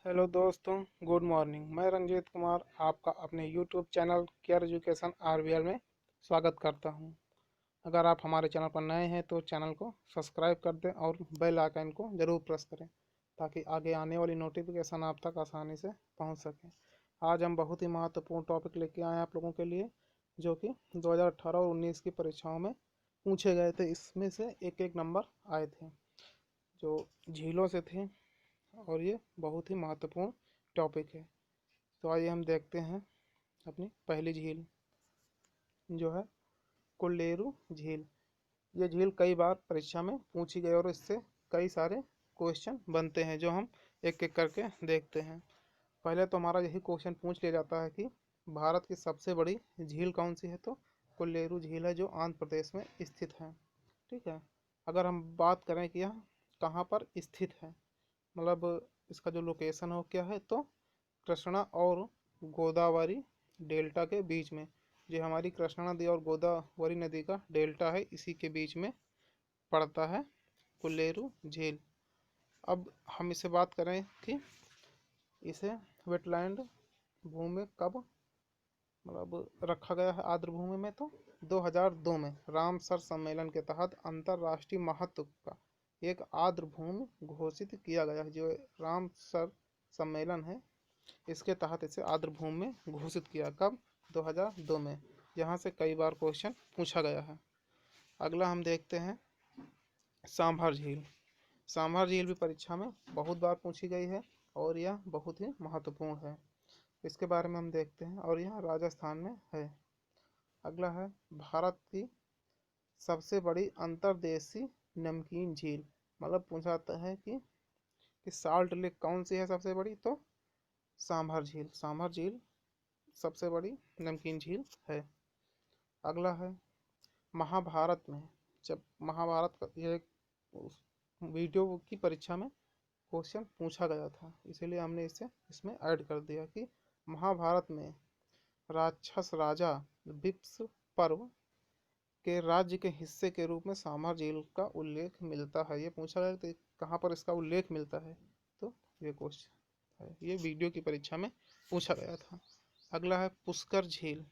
Hello दोस्तों, good morning. मैं रंजीत कुमार आपका अपने यूट्यूब चैनल केयर एजुकेशन आरवीएल में स्वागत करता हूं। अगर आप हमारे चैनल पर नए हैं तो चैनल को सब्सक्राइब कर दें और बेल आइकन को ज़रूर प्रेस करें ताकि आगे आने वाली नोटिफिकेशन आप तक आसानी से पहुंच सके। आज हम बहुत ही महत्वपूर्ण टॉपिक लेके आए हैं आप लोगों के लिए, जो कि 2018 और 19 की परीक्षाओं में पूछे गए थे। इसमें से एक एक नंबर आए थे जो झीलों से थे, और ये बहुत ही महत्वपूर्ण टॉपिक है। तो आइए हम देखते हैं अपनी पहली झील, जो है कोल्लेरू झील। ये झील कई बार परीक्षा में पूछी गई और इससे कई सारे क्वेश्चन बनते हैं जो हम एक एक करके देखते हैं। पहले तो हमारा यही क्वेश्चन पूछ लिया जाता है कि भारत की सबसे बड़ी झील कौन सी है, तो कोल्लेरू झील है जो आंध्र प्रदेश में स्थित है। ठीक है। अगर हम बात करें कि यह कहाँ पर स्थित है, मतलब इसका जो लोकेशन है वो क्या है, तो कृष्णा और गोदावरी डेल्टा के बीच में। जो हमारी कृष्णा नदी और गोदावरी नदी का डेल्टा है, इसी के बीच में पड़ता है कोल्लेरू झील। अब हम इसे बात करें कि इसे वेटलैंड भूमि में कब मतलब रखा गया है आर्द्र भूमि में, तो 2002 में रामसर सम्मेलन के तहत अंतर्राष्ट्रीय महत्व का एक आर्द्र भूमि घोषित किया गया है। जो रामसर सम्मेलन है, इसके तहत इसे आर्द्र भूमि में घोषित किया। कब? 2002 में। यहाँ से कई बार क्वेश्चन पूछा गया है। अगला हम देखते हैं सांभर झील। सांभर झील भी परीक्षा में बहुत बार पूछी गई है और यह बहुत ही महत्वपूर्ण है। इसके बारे में हम देखते हैं, और यह राजस्थान में है। अगला है भारत की सबसे बड़ी अंतर्देशीय नमकीन झील। मतलब पूछा जाता है कि साल्ट लेक कौन सी है सबसे बड़ी, तो सांभर झील। सांभर झील सबसे बड़ी नमकीन झील है। अगला है महाभारत में, जब महाभारत का ये वीडियो की परीक्षा में क्वेश्चन पूछा गया था, इसीलिए हमने इसे इसमें ऐड कर दिया कि महाभारत में राक्षस राजा विप्र के राज्य के हिस्से के रूप में सांभर झील का उल्लेख मिलता है। ये पूछा गया तो कहाँ पर इसका उल्लेख मिलता है, तो ये क्वेश्चन है, ये वीडियो की परीक्षा में पूछा गया था। अगला है पुष्कर झील।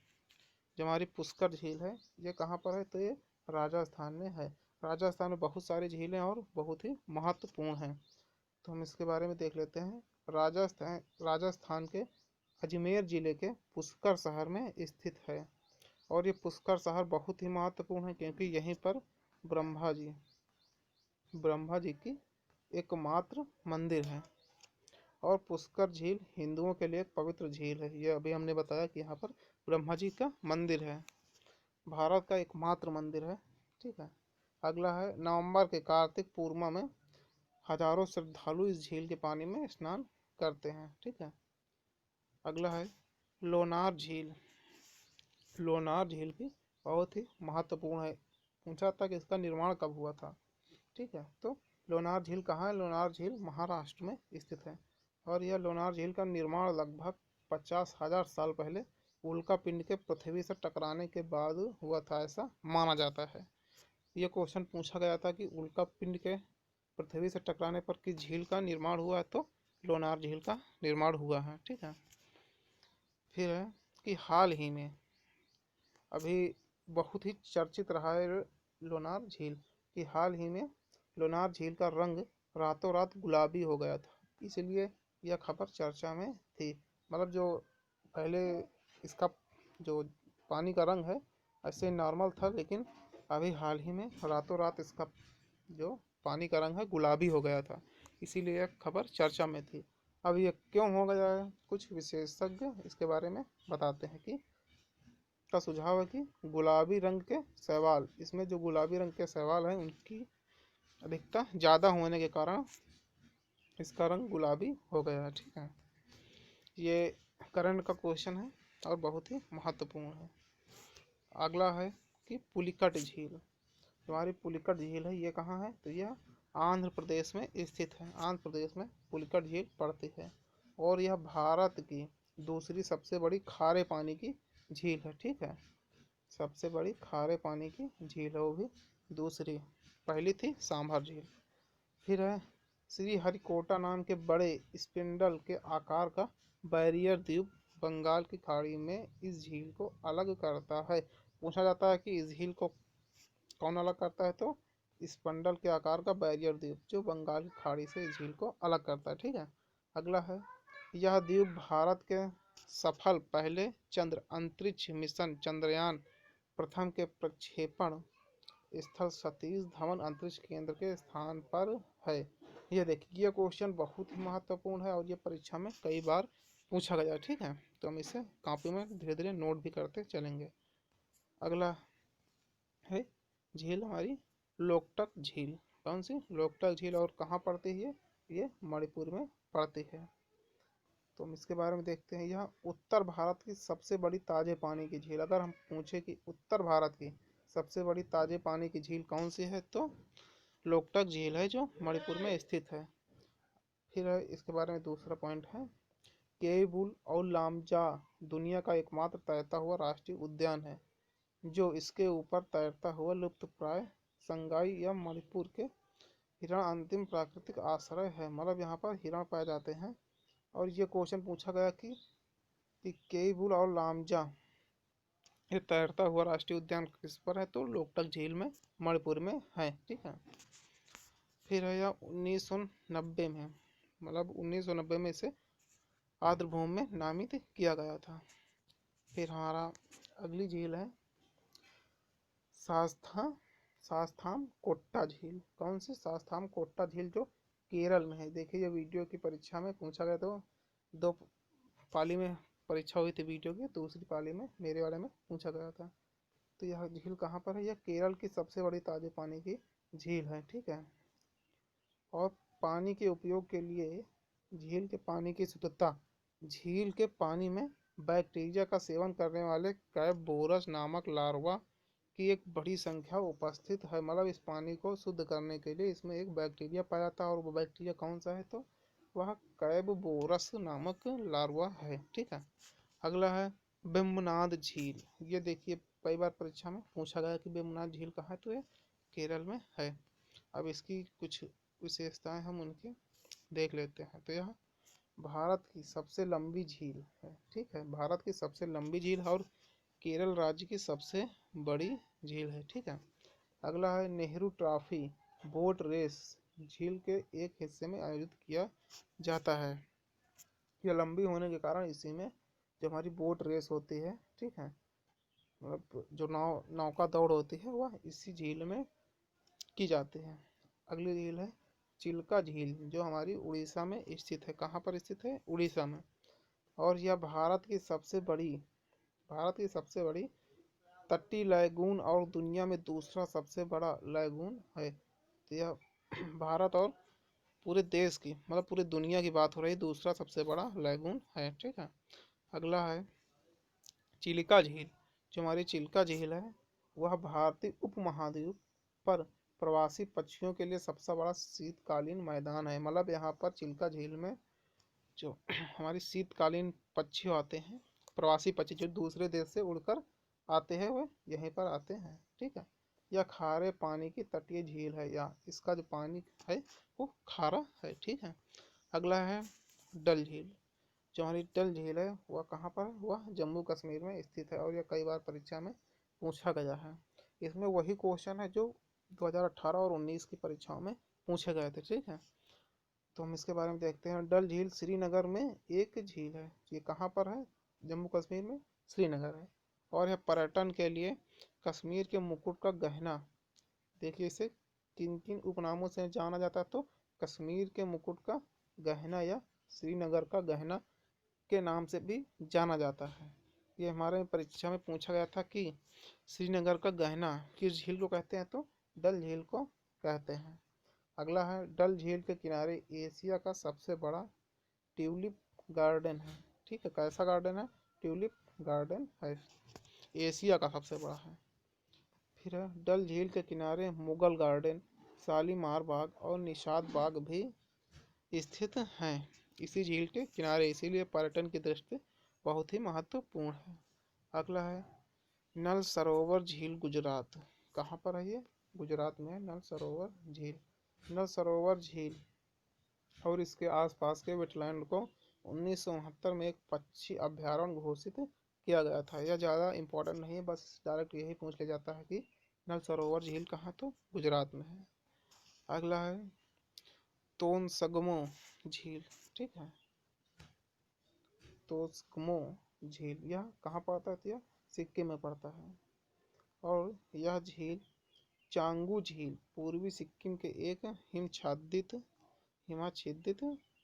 जो हमारी पुष्कर झील है, ये कहाँ पर है, तो ये राजस्थान में है। राजस्थान में बहुत सारी झीलें और बहुत ही महत्वपूर्ण हैं, तो हम इसके बारे में देख लेते हैं। राजस्थान के अजमेर जिले के पुष्कर शहर में स्थित है, और ये पुष्कर शहर बहुत ही महत्वपूर्ण है क्योंकि यहीं पर ब्रह्मा जी ब्रह्मा जी की एकमात्र मंदिर है। और पुष्कर झील हिंदुओं के लिए एक पवित्र झील है। ये अभी हमने बताया कि यहाँ पर ब्रह्मा जी का मंदिर है, भारत का एकमात्र मंदिर है। ठीक है। अगला है नवंबर के कार्तिक पूर्णिमा में हजारों श्रद्धालु इस झील के पानी में स्नान करते हैं। ठीक है। अगला है लोनार झील। लोनार झील भी बहुत ही महत्वपूर्ण है। पूछा था कि इसका निर्माण कब हुआ था। ठीक है। तो लोनार झील कहाँ है? लोनार झील महाराष्ट्र में स्थित है, और यह लोनार झील का निर्माण लगभग 50,000 साल पहले उल्का पिंड के पृथ्वी से टकराने के बाद हुआ था, ऐसा माना जाता है। यह क्वेश्चन पूछा गया था कि उल्का पिंड के पृथ्वी से टकराने पर किस झील का निर्माण हुआ है, तो लोनार झील का निर्माण हुआ है। ठीक है। फिर है कि हाल ही में अभी बहुत ही चर्चित रहा है लोनार झील, कि हाल ही में लोनार झील का रंग रातों रात गुलाबी हो गया था, इसलिए यह खबर चर्चा में थी। मतलब जो पहले इसका जो पानी का रंग है ऐसे नॉर्मल था, लेकिन अभी हाल ही में रातों रात इसका जो पानी का रंग है गुलाबी हो गया था, इसीलिए यह खबर चर्चा में थी। अब ये क्यों हो गया है, कुछ विशेषज्ञ इसके बारे में बताते हैं कि का सुझाव है कि गुलाबी रंग के शैवाल, इसमें जो गुलाबी रंग के शैवाल हैं उनकी अधिकता ज़्यादा होने के कारण इसका रंग गुलाबी हो गया है। ठीक है। ये करंट का क्वेश्चन है और बहुत ही महत्वपूर्ण है। अगला है कि पुलिकट झील। हमारी पुलिकट झील है, ये कहाँ है, तो यह आंध्र प्रदेश में स्थित है। आंध्र प्रदेश में पुलिकट झील पड़ती है, और यह भारत की दूसरी सबसे बड़ी खारे पानी की झील है। ठीक है। सबसे बड़ी खारे पानी की झील है वो भी दूसरी, पहली थी सांभर झील। फिर है श्रीहरिकोटा नाम के बड़े स्पिंडल के आकार का बैरियर द्वीप बंगाल की खाड़ी में इस झील को अलग करता है। पूछा जाता है कि इस झील को कौन अलग करता है, तो स्पिंडल के आकार का बैरियर द्वीप जो बंगाल की खाड़ी से इस झील को अलग करता है। ठीक है, अगला है, यह द्वीप भारत के सफल पहले चंद्र अंतरिक्ष मिशन चंद्रयान प्रथम के प्रक्षेपण स्थल सतीश धवन अंतरिक्ष केंद्र के स्थान पर है। ये देखिए, ये क्वेश्चन बहुत ही महत्वपूर्ण है और ये परीक्षा में कई बार पूछा गया। ठीक है, तो हम इसे कॉपी में धीरे धीरे नोट भी करते चलेंगे। अगला है झील हमारी लोकटक झील। कौन सी? लोकटक झील। और कहाँ पड़ती है ये मणिपुर में पड़ती है। तो हम इसके बारे में देखते हैं। यह उत्तर भारत की सबसे बड़ी ताजे पानी की झील। अगर हम पूछे कि उत्तर भारत की सबसे बड़ी ताजे पानी की झील कौन सी है, तो लोकटक झील है जो मणिपुर में स्थित है। फिर इसके बारे में दूसरा पॉइंट है, केबुल और लामजा दुनिया का एकमात्र तैरता हुआ राष्ट्रीय उद्यान है जो इसके ऊपर तैरता हुआ लुप्तप्राय संगाई या मणिपुर के हिरण अंतिम प्राकृतिक आश्रय है। मतलब यहाँ पर हिरण पाए जाते हैं। और ये क्वेश्चन पूछा गया कि केबुल और लामजा ये तैरता हुआ राष्ट्रीय उद्यान किस पर है, तो लोकटक झील में मणिपुर में है। ठीक है, फिर है यह 1990 में, मतलब 1990 में इसे आर्द्रभूमि में नामित किया गया था। फिर हमारा अगली झील है शास्ताम कोट्टा झील। कौन सी? शास्ताम कोट्टा झील जो केरल में है। देखिए, ये वीडियो की परीक्षा में पूछा गया, तो दो पाली में परीक्षा हुई थी वीडियो की, दूसरी पाली में मेरे वाले में पूछा गया था। तो यह झील कहाँ पर है? यह केरल की सबसे बड़ी ताजे पानी की झील है। ठीक है, और पानी के उपयोग के लिए झील के पानी की शुद्धता, झील के पानी में बैक्टीरिया का सेवन करने वाले कैबोरस नामक लार्वा की एक बड़ी संख्या उपस्थित है। मतलब इस पानी को शुद्ध करने के लिए इसमें एक बैक्टीरिया पाया जाता है, और वो बैक्टीरिया कौन सा है, तो वह कैबोरस नामक लार्वा है। ठीक है, अगला है वेम्बनाड झील। ये देखिए, कई बार परीक्षा में पूछा गया कि वेम्बनाड झील कहाँ है, तो ये केरल में है। अब इसकी कुछ विशेषताएं हम उनकी देख लेते हैं। तो यह भारत की सबसे लंबी झील है। ठीक है, भारत की सबसे लंबी झील है और केरल राज्य की सबसे बड़ी झील है। ठीक है, अगला है नेहरू ट्रॉफी बोट रेस झील के एक हिस्से में आयोजित किया जाता है। यह लंबी होने के कारण इसी में जो हमारी बोट रेस होती है, ठीक है, मतलब जो नौका दौड़ होती है, वह इसी झील में की जाती है। अगली झील है चिल्का झील जो हमारी उड़ीसा में स्थित है। कहाँ पर स्थित है? उड़ीसा में। और यह भारत की सबसे बड़ी तटीय लैगून और दुनिया में दूसरा सबसे बड़ा लैगून है। तो यह भारत और पूरे देश की, मतलब पूरी दुनिया की बात हो रही, दूसरा सबसे बड़ा लैगून है। ठीक है, अगला है चिल्का झील। जो हमारी चिल्का झील है वह भारतीय उपमहाद्वीप पर प्रवासी पक्षियों के लिए सबसे बड़ा शीतकालीन मैदान है। मतलब यहाँ पर चिल्का झील में जो हमारी शीतकालीन पक्षी आते हैं, प्रवासी पक्षी जो दूसरे देश से उड़कर आते हैं, वो यहीं पर आते हैं। ठीक है, यह खारे पानी की तटीय झील है, या इसका जो पानी है वो खारा है। ठीक है, अगला है डल झील। जो हमारी डल झील है वह कहाँ पर है? वह जम्मू कश्मीर में स्थित है, और यह कई बार परीक्षा में पूछा गया है। इसमें वही क्वेश्चन है जो 2018 और 19 की परीक्षाओं में पूछे गए थे। ठीक है, तो हम इसके बारे में देखते हैं। डल झील श्रीनगर में एक झील है। ये कहाँ पर है? जम्मू कश्मीर में श्रीनगर है। और यह पर्यटन के लिए कश्मीर के मुकुट का गहना, देखिए इसे किन किन उपनामों से जाना जाता है, तो कश्मीर के मुकुट का गहना या श्रीनगर का गहना के नाम से भी जाना जाता है। ये हमारे परीक्षा में पूछा गया था कि श्रीनगर का गहना किस झील को कहते हैं, तो डल झील को कहते हैं। अगला है डल झील के किनारे एशिया का सबसे बड़ा ट्यूलिप गार्डन है। ठीक है, कैसा गार्डन है? ट्यूलिप गार्डन है, एशिया का सबसे बड़ा है। फिर है डल झील के किनारे मुगल गार्डन, शालीमार बाग और निशाद बाग भी स्थित हैं इसी झील के किनारे, इसीलिए पर्यटन की दृष्टि बहुत ही महत्वपूर्ण है। अगला है नल सरोवर झील गुजरात। कहाँ पर है ये? गुजरात में है नल सरोवर झील। नल सरोवर झील और इसके आसपास के वेटलैंड को 1969 में एक पक्षी अभयारण्य घोषित किया गया था। यह ज़्यादा इम्पोर्टेंट नहीं है, बस डायरेक्ट यही पूछ लिया जाता है कि नल सरोवर झील कहाँ, तो गुजरात में है। अगला है तोनसगमो झील। ठीक है, तोस्कमो झील यह कहाँ पड़ता है, तो यह सिक्किम में पड़ता है। और यह झील चांगू झील पूर्वी सिक्किम के एक हिमाच्छादित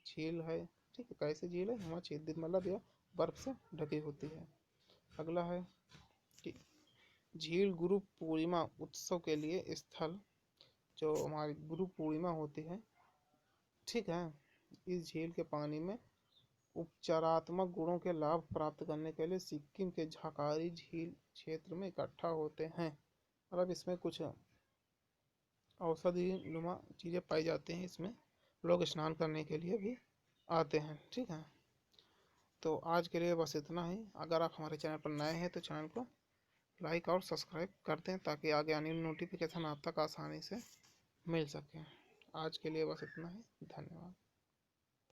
झील है। ठीक है, कैसे झील है, हिमाच्छादित मतलब यह बर्फ से ढकी होती है। अगला है कि झील गुरु पूर्णिमा उत्सव के लिए स्थल, जो हमारी गुरु पूर्णिमा होती है, ठीक है, इस झील के पानी में उपचारात्मक गुणों के लाभ प्राप्त करने के लिए सिक्किम के झाकारी झील क्षेत्र में इकट्ठा होते हैं। और अब इसमें कुछ औषधि नुमा चीज़ें पाई जाती हैं, इसमें लोग स्नान करने के लिए भी आते हैं। ठीक है, तो आज के लिए बस इतना ही। अगर आप हमारे चैनल पर नए हैं तो चैनल को लाइक और सब्सक्राइब कर दें ताकि आगे आने वाली नोटिफिकेशन आप तक आसानी से मिल सके। आज के लिए बस इतना ही, धन्यवाद।